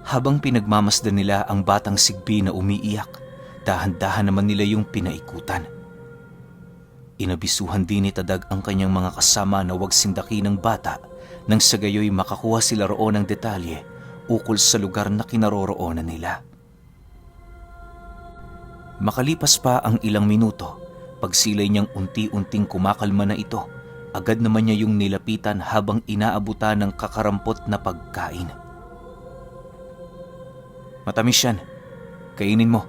Habang pinagmamasdan nila ang batang sigbi na umiiyak, dahan-dahan naman nila yung pinaikutan. Inabisuhan din ni Tadag ang kanyang mga kasama na huwag sindakin ng bata nang sa gayoy makakuha sila roon ng detalye ukol sa lugar na kinaroroonan nila. Makalipas pa ang ilang minuto, pagsilay niyang unti-unting kumakalma na ito, agad naman niya yung nilapitan habang inaabutan ng kakarampot na pagkain. Matamis yan. Kainin mo.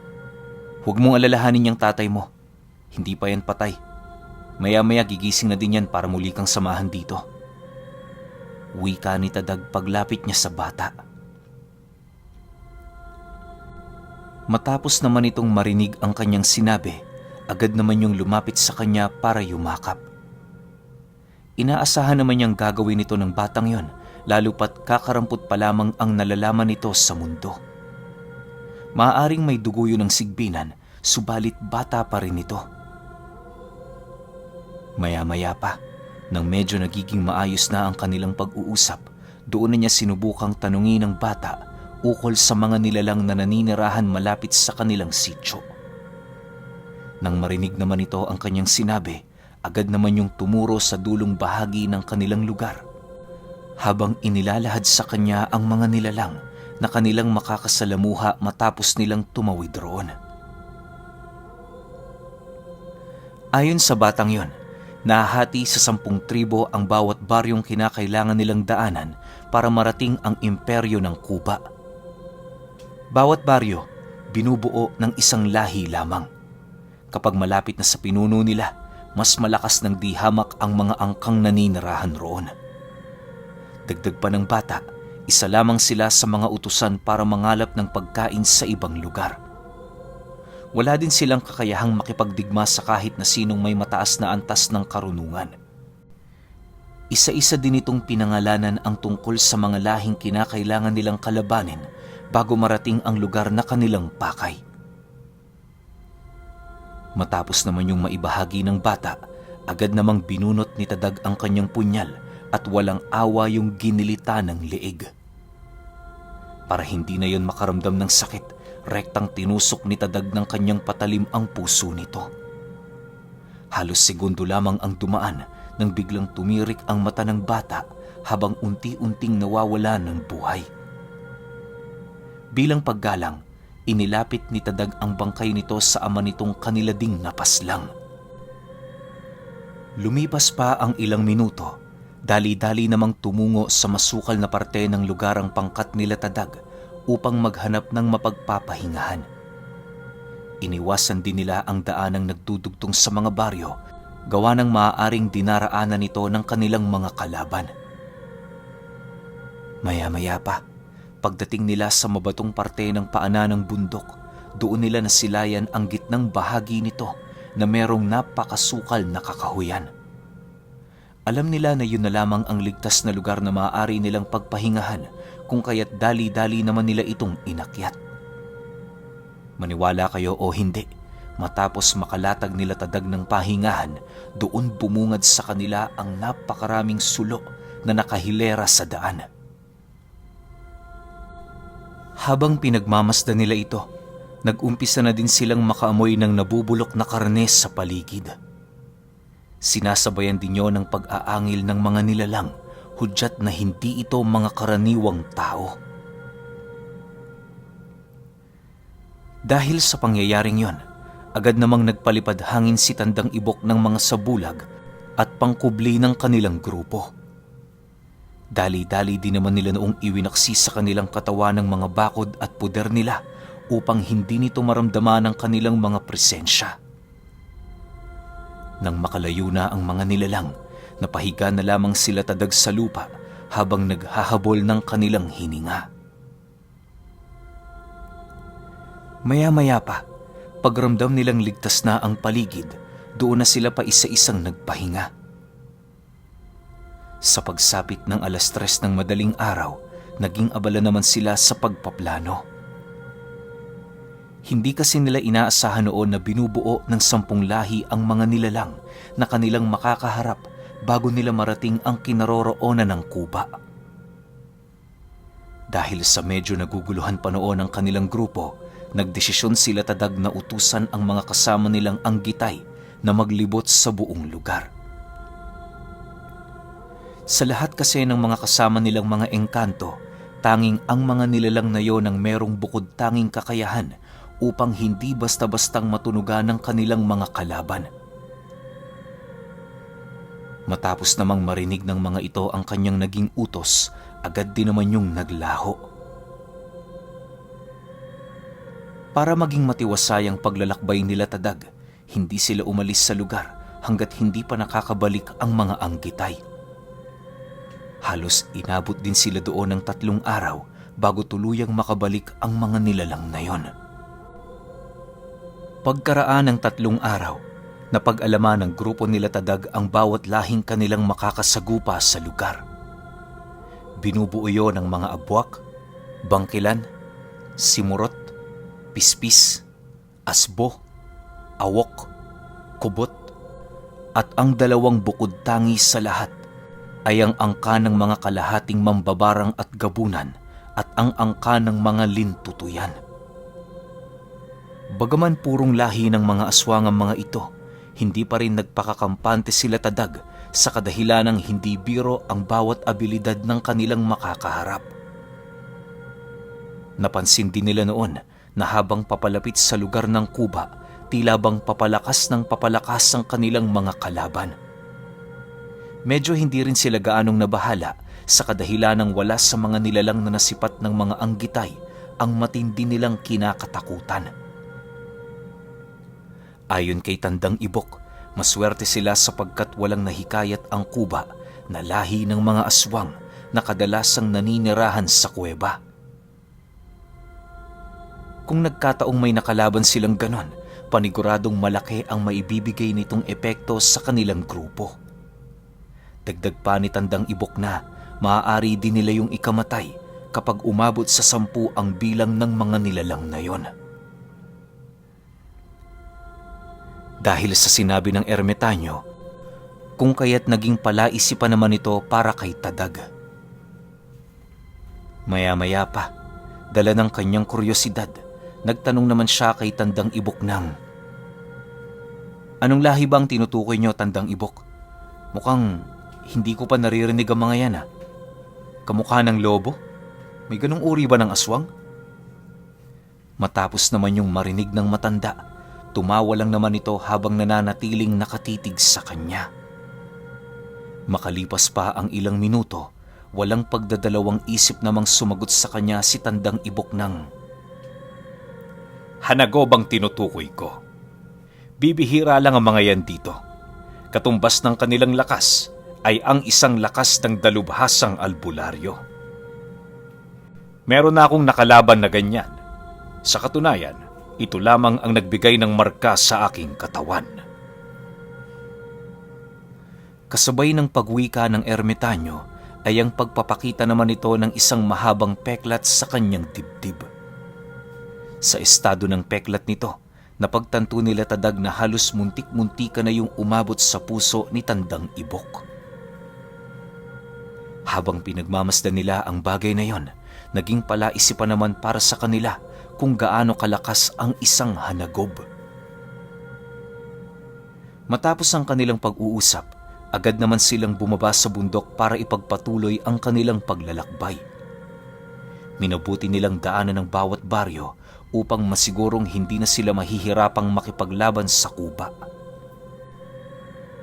Huwag mong alalahanin yung tatay mo. Hindi pa yan patay. Maya-maya gigising na din yan para muli kang samahan dito. Wika ni Tadag paglapit niya sa bata. Matapos naman itong marinig ang kanyang sinabi, agad naman yung lumapit sa kanya para yumakap. Inaasahan naman niyang gagawin ito ng batang yon, lalo pat kakarampot pa lamang ang nalalaman nito sa mundo. Maaaring may dugo yun ng sigbinan, subalit bata pa rin ito. Maya-maya pa, nang medyo nagiging maayos na ang kanilang pag-uusap, doon na niya sinubukang tanungin ng bata ukol sa mga nilalang na naninirahan malapit sa kanilang sityo. Nang marinig naman ito ang kanyang sinabi, agad naman yung tumuro sa dulong bahagi ng kanilang lugar. Habang inilalahad sa kanya ang mga nilalang na kanilang makakasalamuha matapos nilang tumawid roon. Ayon sa batang yon, nahahati sa 10 tribo ang bawat baryong kinakailangan nilang daanan para marating ang imperyo ng Kuba. Bawat baryo, binubuo ng isang lahi lamang. Kapag malapit na sa pinuno nila, mas malakas ng dihamak ang mga angkang naninirahan roon. Dagdag pa ng bata, isa lamang sila sa mga utusan para mangalap ng pagkain sa ibang lugar. Wala din silang kakayahang makipagdigma sa kahit na sinong may mataas na antas ng karunungan. Isa-isa din itong pinangalanan ang tungkol sa mga lahing kinakailangan nilang kalabanin bago marating ang lugar na kanilang pakay. Matapos naman yung maibahagi ng bata, agad namang binunot ni Tadag ang kanyang punyal at walang awa yung ginilita ng leeg. Para hindi na yon makaramdam ng sakit, rektang tinusok ni Tadag ng kanyang patalim ang puso nito. Halos segundo lamang ang dumaan nang biglang tumirik ang mata ng bata habang unti-unting nawawala ng buhay. Bilang paggalang, inilapit ni Tadag ang bangkay nito sa ama nitong kanila ding napaslang. Lumipas pa ang ilang minuto, dali-dali namang tumungo sa masukal na parte ng lugar ang pangkat nila Tadag upang maghanap ng mapagpapahingahan. Iniwasan din nila ang daanang nagdudugtong sa mga baryo, gawa ng maaaring dinaraanan nito ng kanilang mga kalaban. Maya-maya pa, pagdating nila sa mabatong parte ng paanan ng bundok, doon nila nasilayan ang gitnang bahagi nito na merong napakasukal na kakahuyan. Alam nila na yun na lamang ang ligtas na lugar na maaari nilang pagpahingahan, kung kaya't dali-dali naman nila itong inakyat. Maniwala kayo o hindi, matapos makalatag nila Tadag ng pahingahan, doon bumungad sa kanila ang napakaraming sulo na nakahilera sa daan. Habang pinagmamasdan nila ito, nag-umpisa na din silang makaamoy ng nabubulok na karne sa paligid. Sinasabayan din yun ng pag-aangil ng mga nilalang, hudyat na hindi ito mga karaniwang tao. Dahil sa pangyayaring yon, agad namang nagpalipad hangin si Tandang Ibok ng mga sabulag at pangkubli ng kanilang grupo. Dali-dali din naman nila noong iwinaksi sa kanilang katawan ng mga bakod at puder nila upang hindi nito maramdaman ang kanilang mga presensya. Nang makalayo na ang mga nilalang, napahiga na lamang sila Tadag sa lupa habang naghahabol ng kanilang hininga. Maya-maya pa, pagramdam nilang ligtas na ang paligid, doon na sila pa isa-isang nagpahinga. Sa pagsapit ng 3:00 ng madaling araw, naging abala naman sila sa pagpaplano. Hindi kasi nila inaasahan noon na binubuo ng 10 lahi ang mga nilalang na kanilang makakaharap bago nila marating ang kinaroroonan ng Kuba. Dahil sa medyo naguguluhan pa noon ang kanilang grupo, nagdesisyon sila Tadag na utusan ang mga kasama nilang anggitay na maglibot sa buong lugar. Sa lahat kasi ng mga kasama nilang mga engkanto, tanging ang mga nilalang na yon ang merong bukod tanging kakayahan upang hindi basta-bastang matunugan ng kanilang mga kalaban. Matapos namang marinig ng mga ito ang kanyang naging utos, agad din naman yung naglaho. Para maging matiwasay ang paglalakbay nila Tadag, hindi sila umalis sa lugar hanggat hindi pa nakakabalik ang mga anggitay. Halos inabot din sila doon ng 3 araw bago tuluyang makabalik ang mga nilalang na yon. Pagkaraan ng 3 araw, napag-alaman ng grupo nila Tadag ang bawat lahing kanilang makakasagupa sa lugar. Binubuo yon ng mga abwak, bangkilan, simurot, pispis, asbo, awok, kubot, at ang 2 bukod tangi sa lahat ay ang angka ng mga kalahating mambabarang at gabunan at ang angka ng mga lintutuyan. Bagaman purong lahi ng mga aswang ang mga ito, hindi pa rin nagpakakampante sila Tadag sa kadahilanang hindi biro ang bawat abilidad ng kanilang makakaharap. Napansin din nila noon na habang papalapit sa lugar ng kuba, tila bang papalakas ng papalakas ang kanilang mga kalaban. Medyo hindi rin sila gaanong nabahala sa kadahilanang wala sa mga nilalang na nasipat ng mga anggitay ang matindi nilang kinakatakutan. Ayon kay Tandang Ibok, maswerte sila sapagkat walang nahikayat ang kuba na lahi ng mga aswang na kadalasang naninirahan sa kuweba. Kung nagkataong may nakalaban silang ganon, paniguradong malaki ang maibibigay nitong epekto sa kanilang grupo. Dagdag pa ni Tandang Ibok na maaari din nila yung ikamatay kapag umabot sa 10 ang bilang ng mga nilalang na yon. Dahil sa sinabi ng ermitanyo, kung kaya't naging palaisipan naman ito para kay Tadag. Maya-maya pa, dala ng kanyang kuryosidad, nagtanong naman siya kay Tandang Ibok ng, "Anong lahi bang tinutukoy niyo, Tandang Ibok? Mukhang hindi ko pa naririnig ang mga yan Kamukha ng lobo? May ganong uri ba ng aswang?" Matapos naman yung marinig ng matanda, tumawa lang naman ito habang nananatiling nakatitig sa kanya. Makalipas pa ang ilang minuto, walang pagdadalawang isip namang sumagot sa kanya si Tandang Ibok ng, "Hanagob ang tinutukoy ko. Bibihira lang ang mga yan dito. Katumbas ng kanilang lakas ay ang isang lakas ng dalubhasang albularyo. Meron na akong nakalaban na ganyan. Sa katunayan, ito lamang ang nagbigay ng marka sa aking katawan." Kasabay ng pagwika ng ermitanyo ay ang pagpapakita naman ito ng isang mahabang peklat sa kanyang dibdib. Sa estado ng peklat nito, napagtanto nila Tadag na halos muntik-muntika na yung umabot sa puso ni Tandang Ibok. Habang pinagmamasdan nila ang bagay na yon, naging palaisipan naman para sa kanila kung gaano kalakas ang isang hanagob. Matapos ang kanilang pag-uusap, agad naman silang bumaba sa bundok para ipagpatuloy ang kanilang paglalakbay. Minabuti nilang daanan ng bawat baryo upang masigurong hindi na sila mahihirapang makipaglaban sa kuba.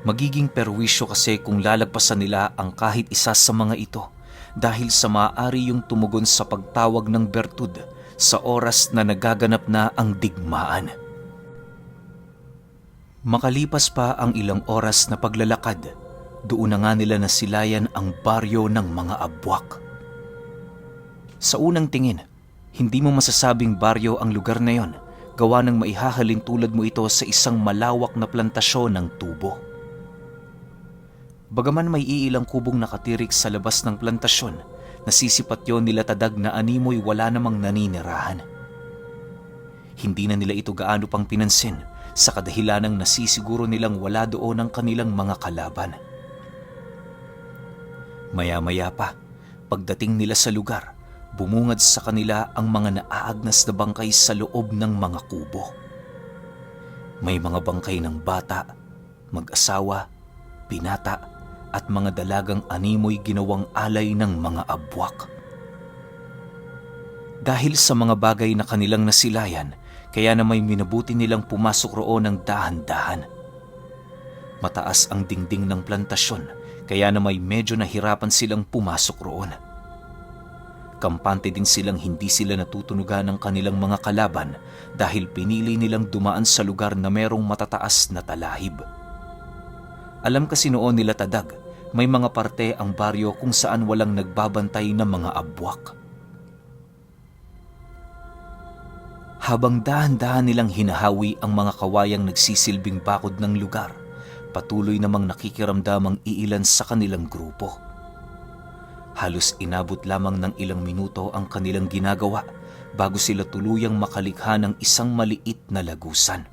Magiging perwisyo kasi kung lalagpasan nila ang kahit isa sa mga ito dahil sa maaari yung tumugon sa pagtawag ng bertud sa oras na nagaganap na ang digmaan. Makalipas pa ang ilang oras na paglalakad, doon na nga nila nasilayan ang baryo ng mga abwak. Sa unang tingin, hindi mo masasabing baryo ang lugar na yon, gawa ng maihahalin tulad mo ito sa isang malawak na plantasyon ng tubo. Bagaman may iilang kubong nakatirik sa labas ng plantasyon, nasisipat yon nila Tadag na animoy wala namang naninirahan. Hindi na nila ito gaano pang pinansin sa kadahilanang nasisiguro nilang wala doon ang kanilang mga kalaban. Maya-maya pa, pagdating nila sa lugar, bumungad sa kanila ang mga naaagnas na bangkay sa loob ng mga kubo. May mga bangkay ng bata, mag-asawa, binata at mga dalagang animoy ginawang alay ng mga abwak. Dahil sa mga bagay na kanilang nasilayan, kaya na may minabuti nilang pumasok roon ng dahan-dahan. Mataas ang dingding ng plantasyon, kaya na may medyo nahirapan silang pumasok roon. Kampante din silang hindi sila natutunugan ng kanilang mga kalaban dahil pinili nilang dumaan sa lugar na merong matataas na talahib. Alam kasi noon nila Tadag, may mga parte ang baryo kung saan walang nagbabantay ng mga abwak. Habang dahan-dahan nilang hinahawi ang mga kawayang nagsisilbing bakod ng lugar, patuloy namang nakikiramdam ang iilan sa kanilang grupo. Halos inabot lamang ng ilang minuto ang kanilang ginagawa bago sila tuluyang makalikha ng isang maliit na lagusan.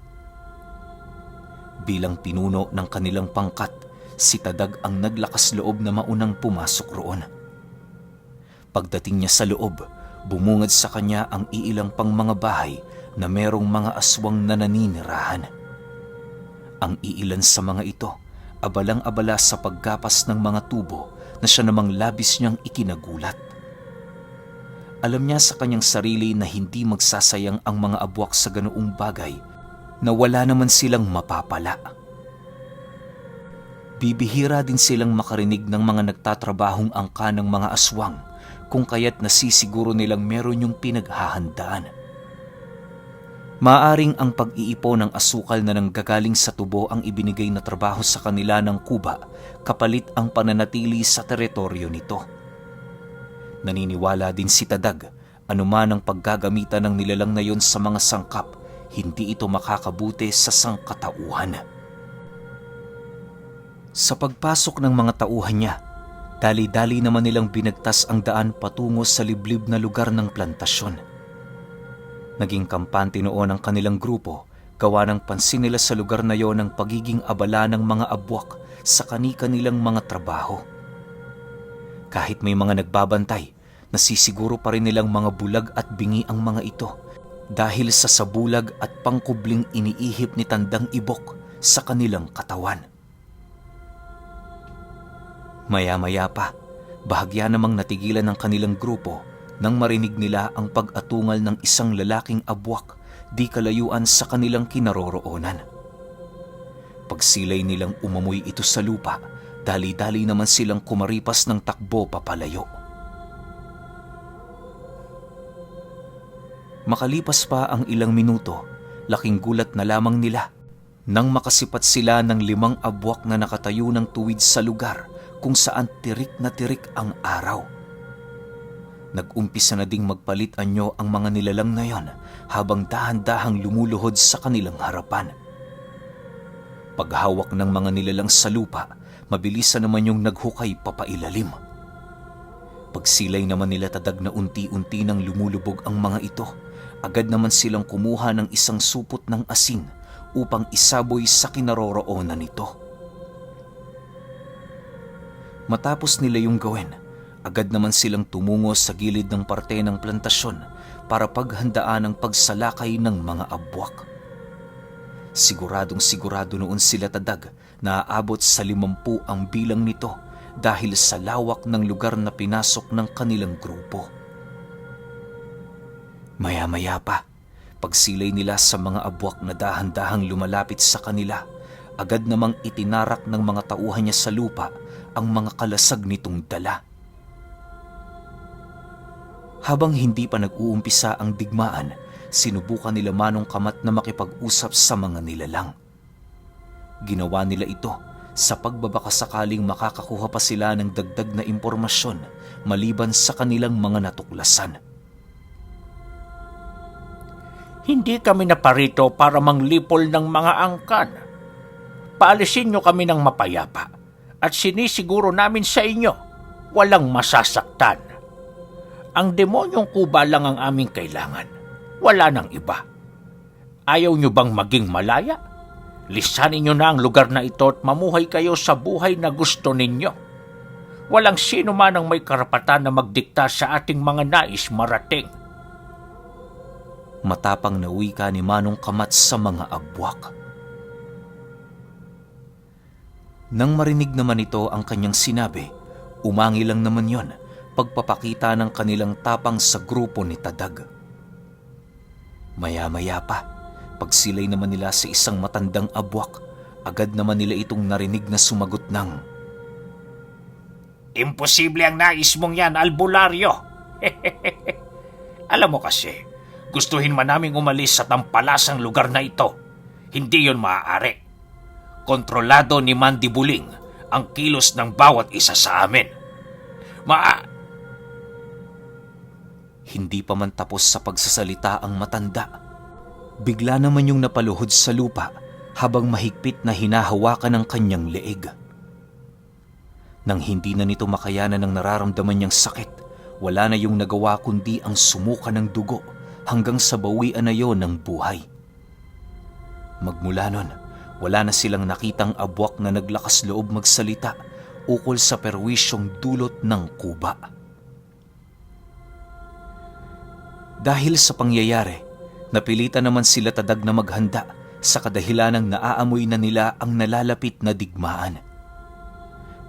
Bilang pinuno ng kanilang pangkat, si Tadag ang naglakas loob na maunang pumasok roon. Pagdating niya sa loob, bumungad sa kanya ang iilang pang mga bahay na merong mga aswang na naninirahan. Ang iilan sa mga ito, abalang-abala sa paggapas ng mga tubo na siya namang labis niyang ikinagulat. Alam niya sa kanyang sarili na hindi magsasayang ang mga abwak sa ganoong bagay na wala naman silang mapapala. Bibihira din silang makarinig ng mga nagtatrabahong angka ng mga aswang, kung kaya't nasisiguro nilang meron yung pinaghahandaan. Maaring ang pag-iipon ng asukal na nanggagaling sa tubo ang ibinigay na trabaho sa kanila ng Kuba, kapalit ang pananatili sa teritoryo nito. Naniniwala din si Tadag, anuman ang paggagamitan ng nilalang na yon sa mga sangkap, hindi ito makakabuti sa sangkatauhan. Sa pagpasok ng mga tauhan niya, dali-dali naman nilang binagtas ang daan patungo sa liblib na lugar ng plantasyon. Naging kampante noon ang kanilang grupo, gawa ng pansin nila sa lugar na yon ang pagiging abala ng mga abwak sa kani-kanilang mga trabaho. Kahit may mga nagbabantay, nasisiguro pa rin nilang mga bulag at bingi ang mga ito dahil sa sabulag at pangkubling iniihip ni Tandang Ibok sa kanilang katawan. Maya-maya pa, bahagya namang natigilan ng kanilang grupo nang marinig nila ang pag-atungal ng isang lalaking abwak di kalayuan sa kanilang kinaroroonan. Pagsilay nilang umamoy ito sa lupa, dali-dali naman silang kumaripas ng takbo papalayo. Makalipas pa ang ilang minuto, laking gulat na lamang nila nang makasipat sila ng 5 abwak na nakatayo ng tuwid sa lugar kung saan tirik na tirik ang araw. Nag-umpisa na ding magpalit anyo ang mga nilalang na yon habang dahan-dahang lumuluhod sa kanilang harapan. Paghawak ng mga nilalang sa lupa, mabilisan naman yung naghukay papailalim. Pagsilay naman nila Tadag na unti-unti nang lumulubog ang mga ito, agad naman silang kumuha ng isang supot ng asin upang isaboy sa kinaroroonan nito. Matapos nila yung gawin, agad naman silang tumungo sa gilid ng parte ng plantasyon para paghandaan ang pagsalakay ng mga abwak. Siguradong sigurado noon sila Tadag na aabot sa 50 ang bilang nito dahil sa lawak ng lugar na pinasok ng kanilang grupo. Maya-maya pa, pagsilay nila sa mga abwak na dahan-dahang lumalapit sa kanila, agad namang itinarak ng mga tauhan niya sa lupa ang mga kalasag nitong dala. Habang hindi pa nag-uumpisa ang digmaan, sinubukan nila Manong Kamat na makipag-usap sa mga nilalang. Ginawa nila ito sa pagbabakasakaling makakakuha pa sila ng dagdag na impormasyon maliban sa kanilang mga natuklasan. Hindi kami naparito para manglipol ng mga angkan. Paalisin nyo kami ng mapayapa at sinisiguro namin sa inyo, walang masasaktan. Ang demonyong Kuba lang ang aming kailangan. Wala nang iba. Ayaw nyo bang maging malaya? Lisanin nyo na ang lugar na ito at mamuhay kayo sa buhay na gusto ninyo. Walang sino man ang may karapatan na magdikta sa ating mga nais marating. Matapang na wika ni Manong Kamat sa mga abwak. Nang marinig naman ito ang kanyang sinabi, umangi lang naman yon, pagpapakita ng kanilang tapang sa grupo ni Tadag. Maya-maya pa, pagsilay naman nila sa isang matandang abwak, agad naman nila itong narinig na sumagot ng, "Imposible ang nais mong yan, albularyo." Alam mo kasi, gustuhin man naming umalis sa tampalasang lugar na ito, hindi yon maaari. Kontrolado ni Mandibuling ang kilos ng bawat isa sa amin. Hindi pa man tapos sa pagsasalita ang matanda. Bigla naman yung napaluhod sa lupa habang mahigpit na hinahawakan ng kanyang leeg. Nang hindi na nito makayanan ng nararamdaman niyang sakit, wala na yung nagawa kundi ang sumuka ng dugo hanggang sa bawian na yon ng buhay. Magmula nun, wala na silang nakitang abwak na naglakas loob magsalita ukol sa perwisyong dulot ng kuba. Dahil sa pangyayari, napilitan naman sila Tadag na maghanda sa kadahilanang naaamoy na nila ang nalalapit na digmaan.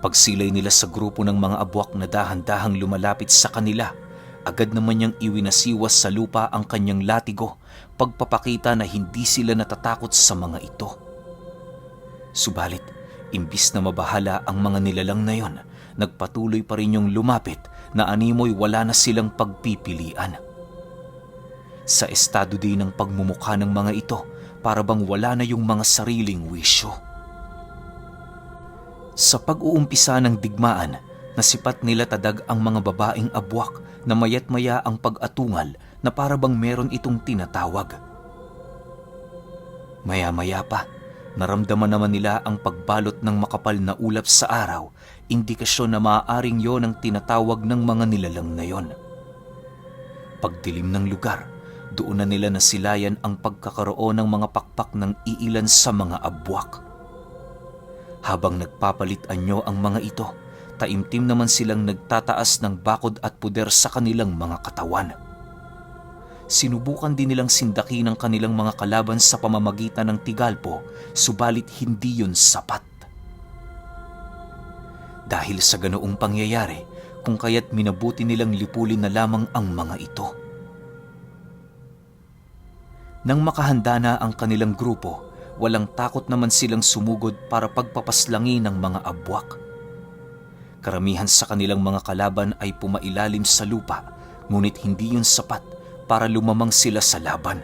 Pagsilay nila sa grupo ng mga abwak na dahan-dahang lumalapit sa kanila, agad naman niyang iwinasiwas sa lupa ang kanyang latigo, pagpapakita na hindi sila natatakot sa mga ito. Subalit, imbis na mabahala ang mga nilalang na yon, nagpatuloy pa rin yung lumapit na animoy wala na silang pagpipilian. Sa estado din ng pagmumukha ng mga ito, para bang wala na yung mga sariling wisyo. Sa pag-uumpisa ng digmaan, nasipat nila Tadag ang mga babaeng abwak na mayat-maya ang pag-atungal na para bang meron itong tinatawag. Maya-maya pa, naramdaman naman nila ang pagbalot ng makapal na ulap sa araw, indikasyon na maaaring yon ang tinatawag ng mga nilalang na yon. Pagdilim ng lugar, doon na nila nasilayan ang pagkakaroon ng mga pakpak ng iilan sa mga abwak. Habang nagpapalit anyo ang mga ito, taimtim naman silang nagtataas ng bakod at puder sa kanilang mga katawan. Sinubukan din nilang sindakin ang kanilang mga kalaban sa pamamagitan ng tigalpo, subalit hindi yun sapat. Dahil sa ganoong pangyayari, kung kaya't minabuti nilang lipulin na lamang ang mga ito. Nang makahanda na ang kanilang grupo, walang takot naman silang sumugod para pagpapaslangin ng mga abwak. Karamihan sa kanilang mga kalaban ay pumailalim sa lupa, ngunit hindi yun sapat para lumamang sila sa laban.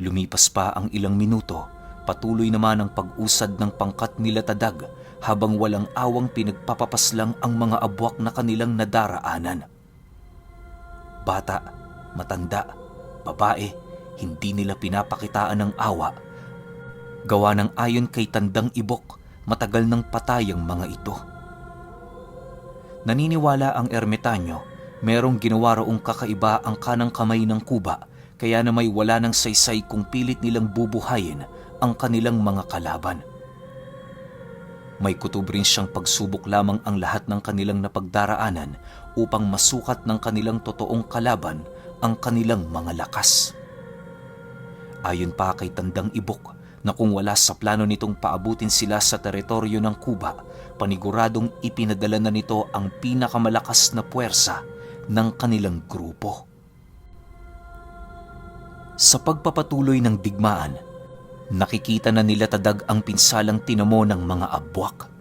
Lumipas pa ang ilang minuto, patuloy naman ang pag-usad ng pangkat nila Tadag habang walang awang pinagpapapaslang ang mga abwak na kanilang nadaraanan. Bata, matanda, babae, hindi nila pinapakitaan ng awa. Gawa ng ayon kay Tandang Ibok, matagal nang patay ang mga ito. Naniniwala ang ermitanyo, merong ginawa raong kakaiba ang kanang kamay ng kuba, kaya na may wala ng saysay kung pilit nilang bubuhayin ang kanilang mga kalaban. May kutob rin siyang pagsubok lamang ang lahat ng kanilang napagdaraanan upang masukat ng kanilang totoong kalaban ang kanilang mga lakas. Ayon pa kay Tandang Ibok na kung wala sa plano nitong paabutin sila sa teritoryo ng Kuba, paniguradong ipinadala na nito ang pinakamalakas na puwersa ng kanilang grupo. Sa pagpapatuloy ng digmaan, nakikita na nila Tadag ang pinsalang tinamo ng mga abwak.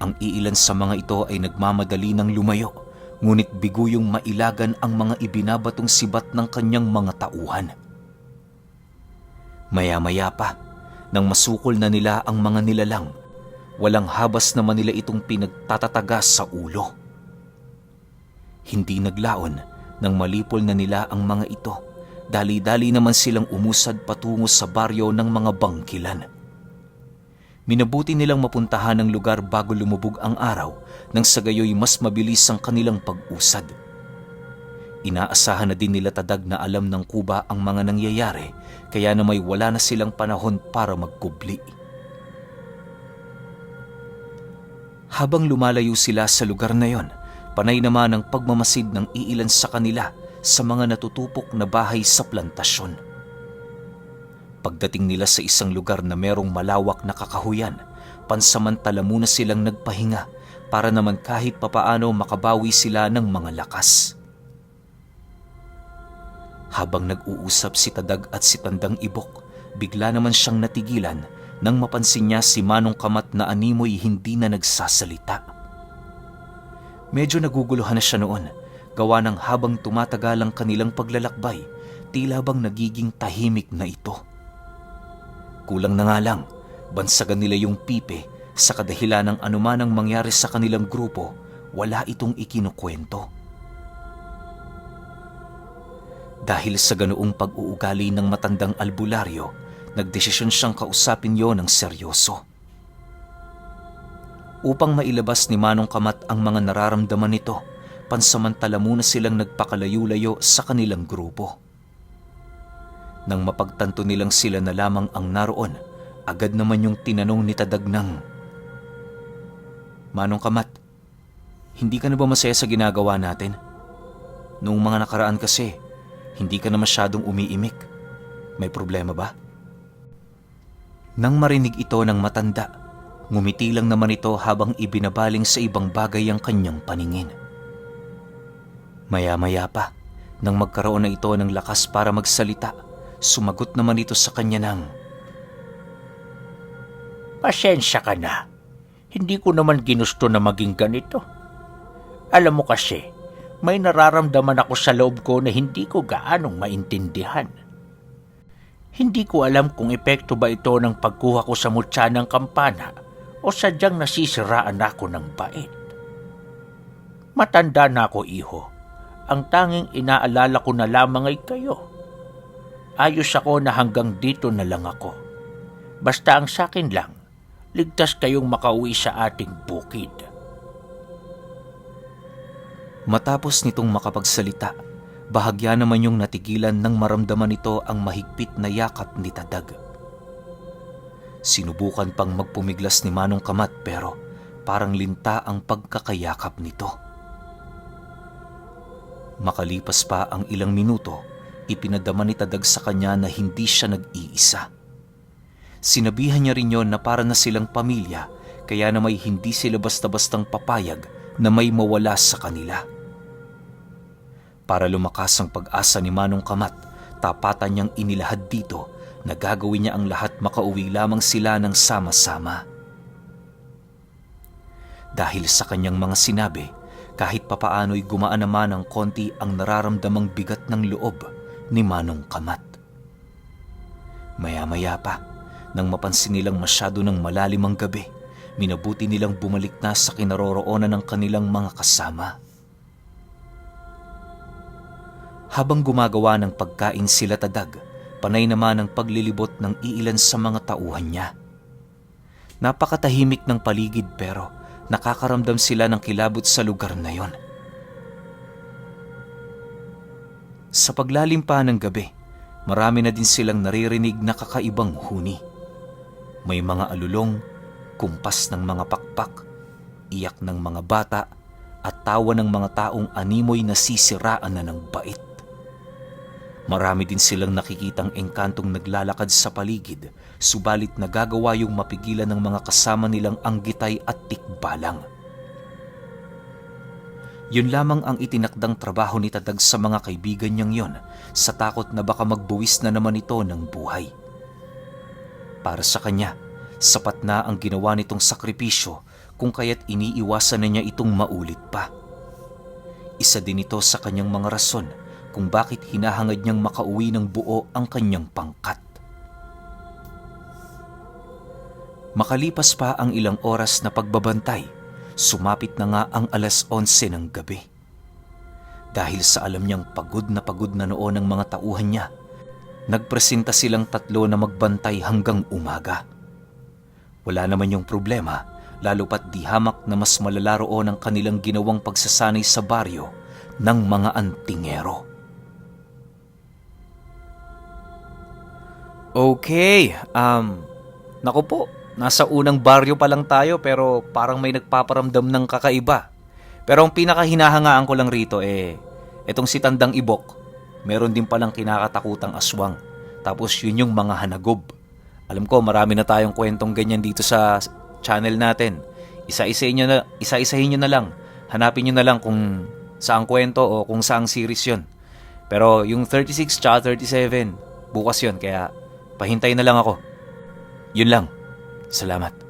Ang iilan sa mga ito ay nagmamadali ng lumayo, ngunit biguyong mailagan ang mga ibinabatong sibat ng kanyang mga tauhan. Maya-maya pa, nang masukol na nila ang mga nilalang, walang habas naman nila itong pinagtatatagas sa ulo. Hindi naglaon nang malipol na nila ang mga ito, dali-dali naman silang umusad patungo sa baryo ng mga bangkilan. Minabuti nilang mapuntahan ang lugar bago lumubog ang araw, nang sa gayoy mas mabilis ang kanilang pag-usad. Inaasahan na din nila Tadag na alam ng Kuba ang mga nangyayari, kaya na may wala na silang panahon para magkubli. Habang lumalayo sila sa lugar na yon, panay naman ang pagmamasid ng iilan sa kanila sa mga natutupok na bahay sa plantasyon. Pagdating nila sa isang lugar na merong malawak na kakahuyan, pansamantala muna silang nagpahinga para naman kahit papaano makabawi sila ng mga lakas. Habang nag-uusap si Tadag at si Tandang Ibok, bigla naman siyang natigilan nang mapansin niya si Manong Kamat na animoy hindi na nagsasalita. Medyo naguguluhan na siya noon, gawa ng habang tumatagal ang kanilang paglalakbay, tila bang nagiging tahimik na ito. Kulang na nga lang, bansagan nila yung pipe sa kadahilan ng anumanang mangyari sa kanilang grupo, wala itong ikinukwento. Dahil sa ganoong pag-uugali ng matandang albularyo, nagdesisyon siyang kausapin yon ng seryoso. Upang mailabas ni Manong Kamat ang mga nararamdaman nito, pansamantala muna silang nagpakalayo-layo sa kanilang grupo. Nang mapagtanto nilang sila na lamang ang naroon, agad naman yung tinanong ni Tadag ng, "Manong Kamat, hindi ka na ba masaya sa ginagawa natin? Noong mga nakaraan kasi, hindi ka na masyadong umiimik. May problema ba?" Nang marinig ito ng matanda, ngumiti lang naman ito habang ibinabaling sa ibang bagay ang kanyang paningin. Maya-maya pa, nang magkaroon na ito ng lakas para magsalita, sumagot naman ito sa kanya ng, Pasensya ka na. Hindi ko naman ginusto na maging ganito. Alam mo kasi, may nararamdaman ako sa loob ko na hindi ko gaanong maintindihan. Hindi ko alam kung epekto ba ito ng pagkuha ko sa mutya ng kampana o sadyang nasisiraan ako ng bait. Matanda na ako, iho. Ang tanging inaalala ko na lamang ay kayo. Ayos ako na hanggang dito na lang ako. Basta ang sakin lang, ligtas kayong makauwi sa ating bukid. Matapos nitong makapagsalita, bahagya naman yung natigilan nang maramdaman nito ang mahigpit na yakap ni Tadag. Sinubukan pang magpumiglas ni Manong Kamat pero parang linta ang pagkakayakap nito. Makalipas pa ang ilang minuto, ipinadama ni Tadag sa kanya na hindi siya nag-iisa. Sinabihan niya rin yon na para na silang pamilya, kaya na may hindi sila basta-bastang papayag na may mawala sa kanila. Para lumakas ang pag-asa ni Manong Kamat, tapatan niyang inilahad dito na gagawin niya ang lahat makauwi lamang sila ng sama-sama. Dahil sa kanyang mga sinabi, kahit papaano'y gumaan naman ng konti ang nararamdamang bigat ng loob ni Manong Kamat. Maya-maya pa, nang mapansin nilang masyado ng malalim ang gabi, minabuti nilang bumalik na sa kinaroroonan ng kanilang mga kasama. Habang gumagawa ng pagkain sila Tadag, panay naman ang paglilibot ng iilan sa mga tauhan niya. Napakatahimik ng paligid pero nakakaramdam sila ng kilabot sa lugar na yon. Sa paglalim pa ng gabi, marami na din silang naririnig na kakaibang huni. May mga alulong, kumpas ng mga pakpak, iyak ng mga bata, at tawa ng mga taong animoy nasisiraan na ng bait. Marami din silang nakikitang engkantong naglalakad sa paligid, subalit nagagawa yung mapigilan ng mga kasama nilang anggitay at tikbalang. Yun lamang ang itinakdang trabaho ni Tadag sa mga kaibigan niyang yon, sa takot na baka magbuwis na naman ito ng buhay. Para sa kanya, sapat na ang ginawa nitong sakripisyo kung kaya't iniiwasan na niya itong maulit pa. Isa din ito sa kanyang mga rason kung bakit hinahangad niyang makauwi ng buo ang kanyang pangkat. Makalipas pa ang ilang oras na pagbabantay, sumapit na nga ang 11:00 ng gabi. Dahil sa alam niyang pagod na noon ang mga tauhan niya, nagpresenta silang tatlo na magbantay hanggang umaga. Wala naman yung problema, lalo pat di hamak na mas malala roon ang kanilang ginawang pagsasanay sa baryo ng mga antingero. Okay, naku po, nasa unang baryo pa lang tayo pero parang may nagpaparamdam ng kakaiba. Pero ang pinakahinahangaan ko lang rito etong si Tandang Ibok, meron din palang kinakatakutang aswang. Tapos yun yung mga hanagob. Alam ko marami na tayong kwentong ganyan dito sa channel natin. Isa-isahin nyo na lang. Hanapin nyo na lang kung saang kwento o kung saang series yun. Pero yung 36 tsaka 37, bukas yun. Kaya pahintay na lang ako. Yun lang. Salamat.